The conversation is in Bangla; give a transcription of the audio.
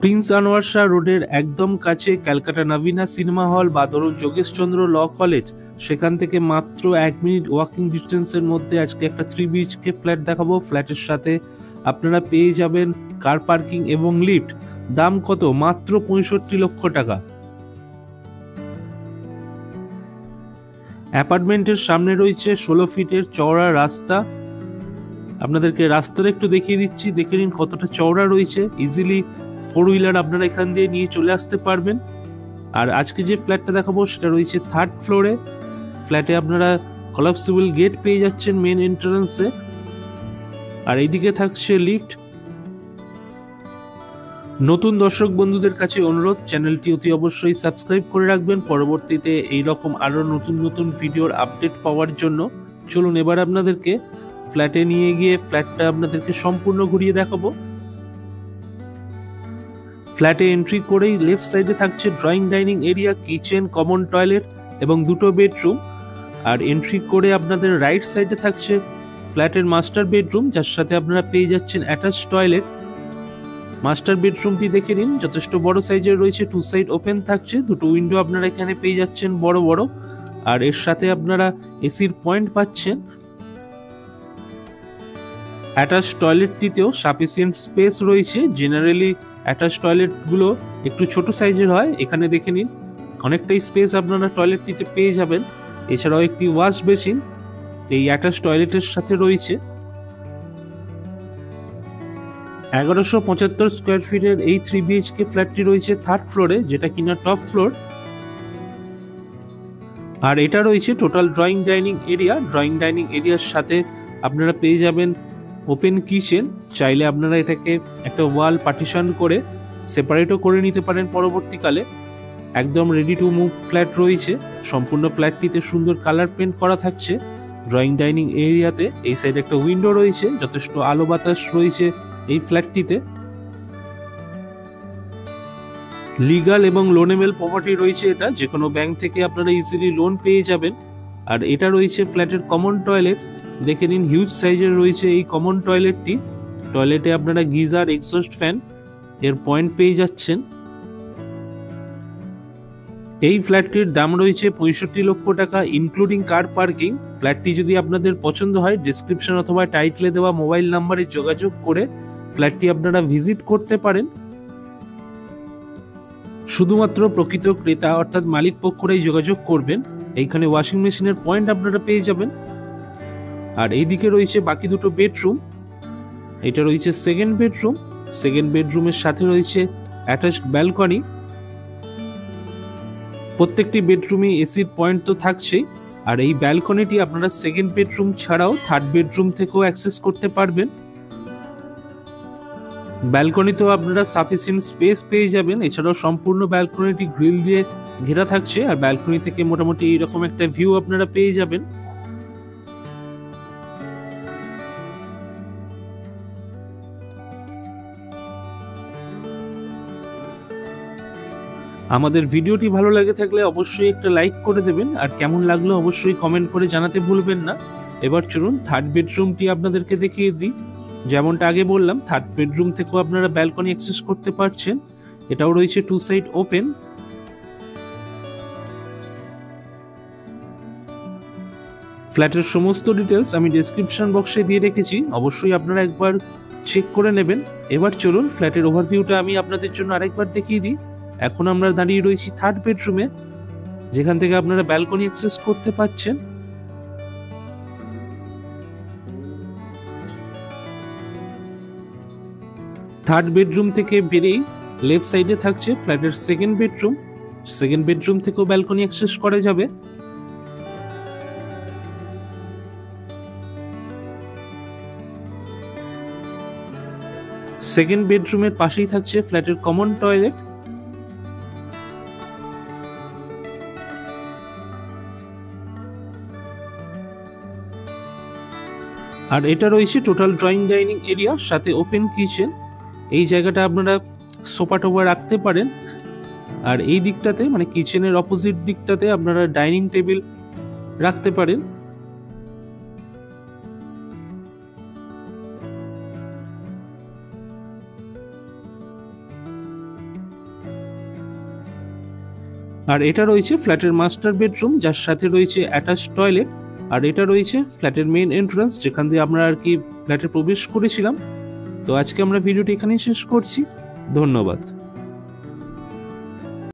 প্রিন্স আনোয়ার শাহ রোডের একদম কাছে ক্যালকাটা নবীনা সিনেমা হল বা ধরুন যোগেশচন্দ্র ল কলেজ, সেখান থেকে মাত্র 1 মিনিট ওয়াকিং ডিস্টেন্সের মধ্যে আজকে একটা 3 বিএইচকে ফ্ল্যাট দেখাবো। ফ্ল্যাটের সাথে আপনারা পেয়ে যাবেন কার পার্কিং এবং লিফট। দাম কত? মাত্র 65 লক্ষ টাকা। অ্যাপার্টমেন্টের সামনে রয়েছে 16 ফিটের চওড়া রাস্তা। আপনাদেরকে রাস্তাটা একটু দেখিয়ে দিচ্ছি, দেখে নিন কতটা চওড়া রয়েছে। ইজিলি 4 হুইলার আপনারা এখান দিয়ে নিয়ে চলে আসতে পারবেন। আর আজকে যে ফ্ল্যাটটা দেখাবো সেটা রয়েছে 3rd ফ্লোরে। ফ্ল্যাটে আপনারা কলাপসিবল গেট পেয়ে যাচ্ছেন মেন এন্ট্রান্সে, আর এইদিকে থাকছে লিফট। নতুন দর্শক বন্ধুদের কাছে অনুরোধ, চ্যানেলটি অতি অবশ্যই সাবস্ক্রাইব করে রাখবেন পরবর্তীতে এইরকম আরো নতুন নতুন ভিডিওর আপডেট পাওয়ার জন্য। চলুন এবার আপনাদেরকে ফ্ল্যাটে নিয়ে গিয়ে ফ্ল্যাটটা আপনাদেরকে সম্পূর্ণ ঘুরিয়ে দেখাবো। ফ্ল্যাটে এন্ট্রি করেই লেফট সাইডে থাকছে drawing dining area, kitchen, common toilet এবং 2টো বেডরুম। আর এন্ট্রি করে আপনাদের রাইট সাইডে থাকছে ফ্ল্যাটের মাস্টার বেডরুম, যার সাথে আপনারা পেয়ে যাচ্ছেন অ্যাটাচ টয়লেট। মাস্টার বেডরুমটি দেখে নিন, যথেষ্ট বড় সাইজের রয়েছে, 2 সাইড ওপেন থাকছে, 2টো উইন্ডো আপনারা এখানে পেয়ে যাচ্ছেন বড় বড়। আর এর সাথে আপনারা এসির পয়েন্ট পাচ্ছেন। অ্যাটাচ টয়লেটটিতেও সাফিসিয়েন্ট স্পেস রয়েছে। জেনারেলি অ্যাটাচ টয়লেটগুলো একটু ছোট সাইজের হয়, এখানে দেখে নিন অনেকটাই স্পেস আপনারা টয়লেটটিতে পেয়ে যাবেন। এছাড়াও একটি ওয়াশ বেসিন এই অ্যাটাচ টয়লেটের সাথে রয়েছে। 1175 স্কোয়ার ফিটের এই 3 বিএইচকে ফ্ল্যাটটি রয়েছে 3rd ফ্লোরে, যেটা কিনা টপ ফ্লোর। আর এটা রয়েছে total drawing dining area. Drawing dining এরিয়ার সাথে আপনারা পেয়ে যাবেন ওপেন কিচেন। চাইলে আপনারা এটাকে একটা ওয়াল পার্টিশন করে সেপারেটও করে নিতে পারেন পরবর্তীকালে। একদম রেডি টু মুভ ফ্ল্যাট রয়েছে। সম্পূর্ণ ফ্ল্যাটটিতে সুন্দর কালার পেন্ট করা থাকছে। ড্রয়িং ডাইনিং এরিয়াতে এই সাইডে একটা উইন্ডো রয়েছে, যথেষ্ট আলো বাতাস রয়েছে এই ফ্ল্যাটটিতে। লিগাল এবং লোনেবল প্রপার্টি রয়েছে এটা, যে কোনো ব্যাংক থেকে আপনারা ইজিলি লোন পেয়ে যাবেন। আর এটা রয়েছে ফ্ল্যাটের কমন টয়লেট। দেখে নিন হিউজ সাইজের রয়েছে এই কমন টয়লেটটি। টয়লেটে আপনারা গিজার, এক্সস্ট ফ্যান এর পয়েন্ট পেয়ে যাচ্ছেন। এই ফ্ল্যাটটির দাম রয়েছে 65 লক্ষ টাকা ইনক্লুডিং কার পার্কিং। ফ্ল্যাটটি যদি আপনাদের পছন্দ হয়, ডিসক্রিপশন অথবা টাইটেলে দেওয়া মোবাইল নাম্বারে যোগাযোগ করে ফ্ল্যাটটি আপনারা ভিজিট করতে পারেন। শুধুমাত্র প্রকৃত ক্রেতা অর্থাৎ মালিক পক্ষরাই যোগাযোগ করবেন। এইখানে ওয়াশিং মেশিনের পয়েন্ট আপনারা পেয়ে যাবেন। আর এইদিকে রয়েছে বাকি 2টো বেডরুম। এটা রয়েছে 2nd বেডরুম। 2nd বেডরুমের সাথে রয়েছে অ্যাটাচড ব্যালকনি। প্রত্যেকটি বেডরুমে এসির পয়েন্ট তো থাকছেই। আর এই ব্যালকনিটি আপনারা 2nd বেডরুম ছাড়াও 3rd বেডরুম থেকেও অ্যাক্সেস করতে পারবেন। ব্যালকনিতেও আপনারা সাফিসিয়েন্ট স্পেস পেয়ে যাবেন। এছাড়াও সম্পূর্ণ ব্যালকনিটি গ্রিল দিয়ে ঘেরা থাকছে। আর ব্যালকনি থেকে মোটামুটি এইরকম একটা ভিউ আপনারা পেয়ে যাবেন। আমাদের ভিডিওটি ভালো লাগে থাকলে অবশ্যই একটা লাইক করে দেবেন, আর কেমন লাগলো অবশ্যই কমেন্ট করে জানাতে ভুলবেন না। এবার চলুন 3rd বেডরুমটি আপনাদেরকে দেখিয়ে দিই। যেমনটা আগে বললাম, 3rd বেডরুম থেকেও আপনারা ব্যালকনি অ্যাক্সেস করতে পারছেন। এটাও রয়েছে 2 সাইড ওপেন। ফ্ল্যাটের সমস্ত ডিটেলস আমি ডেসক্রিপশন বক্সে দিয়ে রেখেছি, অবশ্যই আপনারা একবার চেক করে নেবেন। এবার চলুন ফ্ল্যাটের ওভারভিউটা আমি আপনাদের জন্য আরেকবার দেখিয়ে দিই। এখন আমরা দাঁড়িয়ে রয়েছি 3rd বেডরুমে, যেখান থেকে আপনারা ব্যালকনি অ্যাক্সেস করতে পাচ্ছেন। থার্ড বেডরুম থেকে বেরিয়ে লেফট সাইডে থাকছে ফ্ল্যাটের 2nd বেডরুম। 2nd বেডরুম থেকেও ব্যালকনি অ্যাক্সেস করা যাবে। সেকেন্ড বেডরুমের পাশেই থাকছে ফ্ল্যাটের কমন টয়লেট। আর এটা রয়েছে টোটাল ড্রয়িং ডাইনিং এরিয়া, সাথে ওপেন কিচেন। এই জায়গাটা আপনারা সোফা টোফা রাখতে পারেন। আর এই দিকটাতে মানে কিচেনের অপোজিট দিকটাতে আপনারা ডাইনিং টেবিল রাখতে পারেন। আর এটা রয়েছে ফ্ল্যাটের মাস্টার বেডরুম, যার সাথে রয়েছে অ্যাটাচ টয়লেট। আর এটা রয়েছে ফ্ল্যাটের মেইন এন্ট্রান্স, যেখান দিয়ে আমরা আর কি ফ্ল্যাটে প্রবেশ করেছিলাম। তো আজকে আমরা ভিডিওটি এখানেই শেষ করছি। ধন্যবাদ।